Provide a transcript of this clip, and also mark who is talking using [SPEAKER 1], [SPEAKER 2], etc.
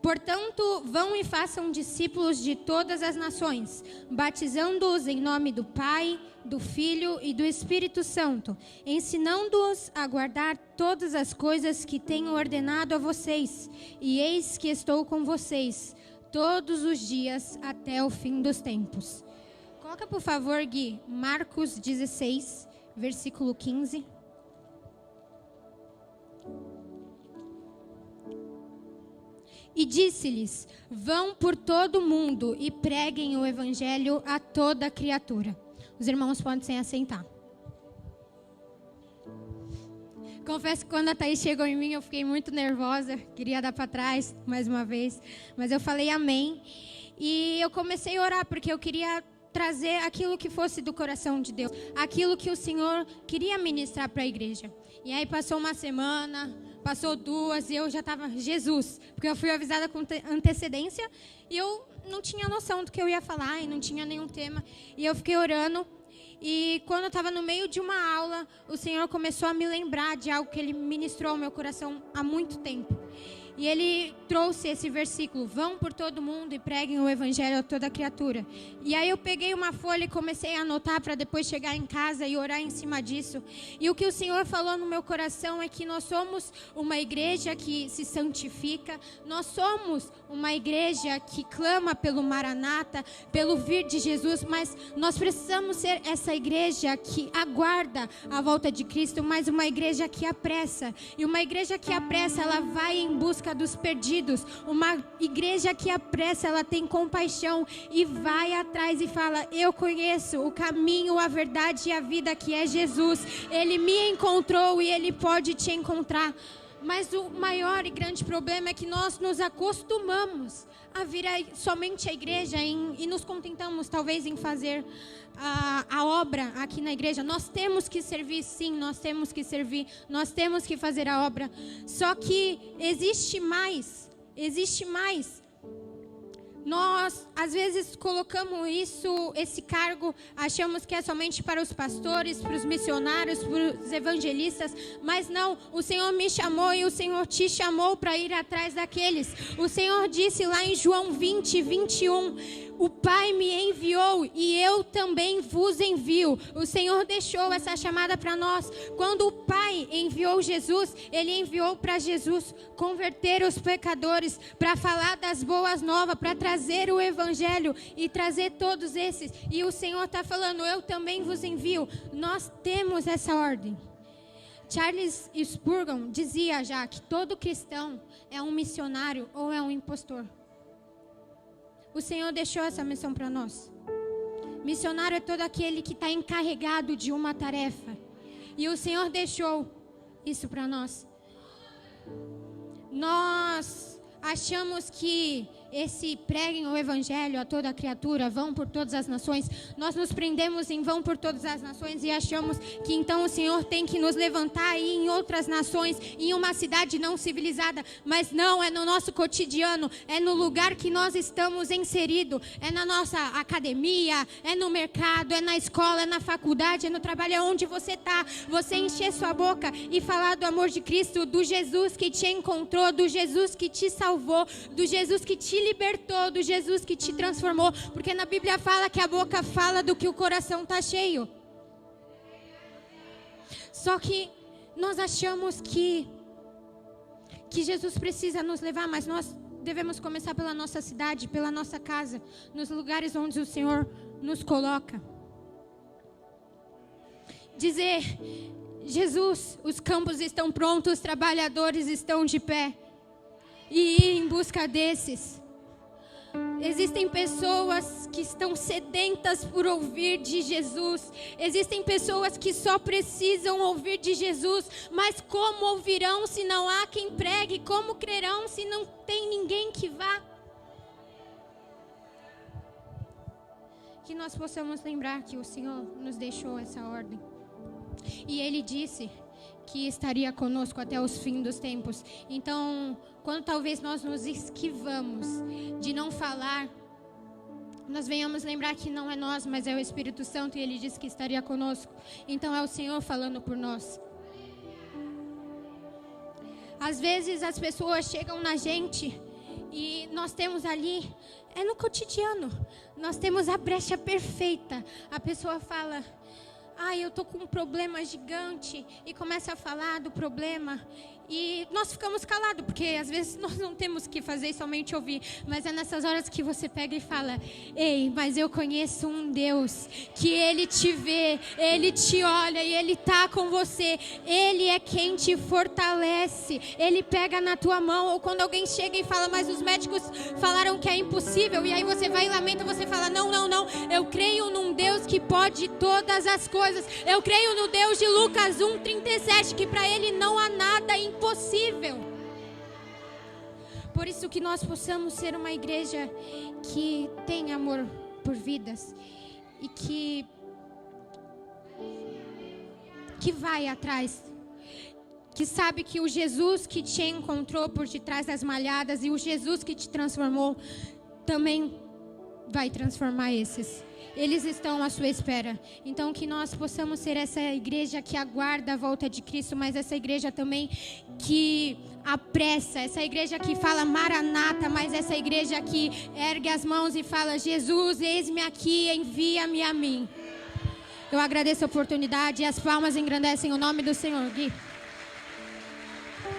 [SPEAKER 1] Portanto, vão e façam discípulos de todas as nações, batizando-os em nome do Pai, do Filho e do Espírito Santo, ensinando-os a guardar todas as coisas que tenho ordenado a vocês. E eis que estou com vocês todos os dias até o fim dos tempos. Coloca, por favor, Gui, Marcos 16, versículo 15. E disse-lhes: vão por todo o mundo e preguem o evangelho a toda criatura. Os irmãos podem se assentar. Confesso que quando a Thaís chegou em mim, eu fiquei muito nervosa. Queria dar para trás mais uma vez. Mas eu falei amém. E eu comecei a orar porque eu queria trazer aquilo que fosse do coração de Deus. Aquilo que o Senhor queria ministrar para a igreja. E aí passou uma semana, passou 2 e eu já estava, Jesus. Porque eu fui avisada com antecedência e eu não tinha noção do que eu ia falar e não tinha nenhum tema. E eu fiquei orando. E quando eu estava no meio de uma aula, o Senhor começou a me lembrar de algo que Ele ministrou ao meu coração há muito tempo. E Ele trouxe esse versículo: vão por todo mundo e preguem o evangelho a toda criatura. E aí eu peguei uma folha e comecei a anotar para depois chegar em casa e orar em cima disso. E o que o Senhor falou no meu coração é que nós somos uma igreja que se santifica, nós somos uma igreja que clama pelo Maranata, pelo vir de Jesus, mas nós precisamos ser essa igreja que aguarda a volta de Cristo, mas uma igreja que apressa. E uma igreja que apressa, ela vai em busca dos perdidos. Uma igreja que apressa, ela tem compaixão e vai atrás e fala: eu conheço o caminho, a verdade e a vida, que é Jesus. Ele me encontrou e Ele pode te encontrar. Mas o maior e grande problema é que nós nos acostumamos a vir somente à igreja e nos contentamos talvez em fazer a obra aqui na igreja. Nós temos que servir, sim, nós temos que servir, nós temos que fazer a obra. Só que existe mais. Nós, às vezes, colocamos esse cargo, achamos que é somente para os pastores, para os missionários, para os evangelistas, mas não, o Senhor me chamou e o Senhor te chamou para ir atrás daqueles. O Senhor disse lá em João 20, 21, o Pai me enviou e eu também vos envio. O Senhor deixou essa chamada para nós. Quando o Pai enviou Jesus, Ele enviou para Jesus converter os pecadores, para falar das boas novas, para trazer o Evangelho e trazer todos esses. E o Senhor está falando: eu também vos envio. Nós temos essa ordem. Charles Spurgeon dizia já que todo cristão é um missionário ou é um impostor. O Senhor deixou essa missão para nós. Missionário é todo aquele que está encarregado de uma tarefa. E o Senhor deixou isso para nós. Nós achamos que esse preguem o evangelho a toda criatura, vão por todas as nações. Nós nos prendemos em vão por todas as nações e achamos que então o Senhor tem que nos levantar aí em outras nações, em uma cidade não civilizada. Mas não, é no nosso cotidiano, é no lugar que nós estamos inseridos, é na nossa academia, é no mercado, é na escola, é na faculdade, é no trabalho, é onde você está. Você encher sua boca e falar do amor de Cristo, do Jesus que te encontrou, do Jesus que te salvou, do Jesus que te libertou, do Jesus que te transformou, porque na Bíblia fala que a boca fala do que o coração está cheio. Só que nós achamos que Jesus precisa nos levar, mas nós devemos começar pela nossa cidade, pela nossa casa, nos lugares onde o Senhor nos coloca. Dizer: Jesus, os campos estão prontos, os trabalhadores estão de pé, e ir em busca desses. Existem pessoas que estão sedentas por ouvir de Jesus. Existem pessoas que só precisam ouvir de Jesus. Mas como ouvirão se não há quem pregue? Como crerão se não tem ninguém que vá? Que nós possamos lembrar que o Senhor nos deixou essa ordem. E Ele disse que estaria conosco até os fins dos tempos. Então, quando talvez nós nos esquivamos de não falar, nós venhamos lembrar que não é nós, mas é o Espírito Santo, e Ele disse que estaria conosco. Então é o Senhor falando por nós. Às vezes as pessoas chegam na gente E nós temos ali, é no cotidiano, nós temos a brecha perfeita. A pessoa fala, eu tô com um problema gigante, e começa a falar do problema, e nós ficamos calados, porque às vezes nós não temos o que fazer e somente ouvir, mas é nessas horas que você pega e fala, ei, mas eu conheço um Deus, que Ele te vê, Ele te olha e Ele tá com você, Ele é quem te fortalece, Ele pega na tua mão. Ou quando alguém chega e fala, mas os médicos falaram que é impossível, e aí você vai e lamenta, você fala, não, eu creio num Deus que pode todas as coisas, eu creio no Deus de Lucas 1:37, que para Ele não há nada impossível. Por isso que nós possamos ser uma igreja que tem amor por vidas e que vai atrás, que sabe que o Jesus que te encontrou por detrás das malhadas e o Jesus que te transformou também vai transformar esses. Eles estão à sua espera. Então que nós possamos ser essa igreja que aguarda a volta de Cristo, mas essa igreja também que apressa, essa igreja que fala Maranata, mas essa igreja que ergue as mãos e fala, Jesus, eis-me aqui, envia-me a mim. Eu agradeço a oportunidade e as palmas engrandecem o nome do Senhor. Gui.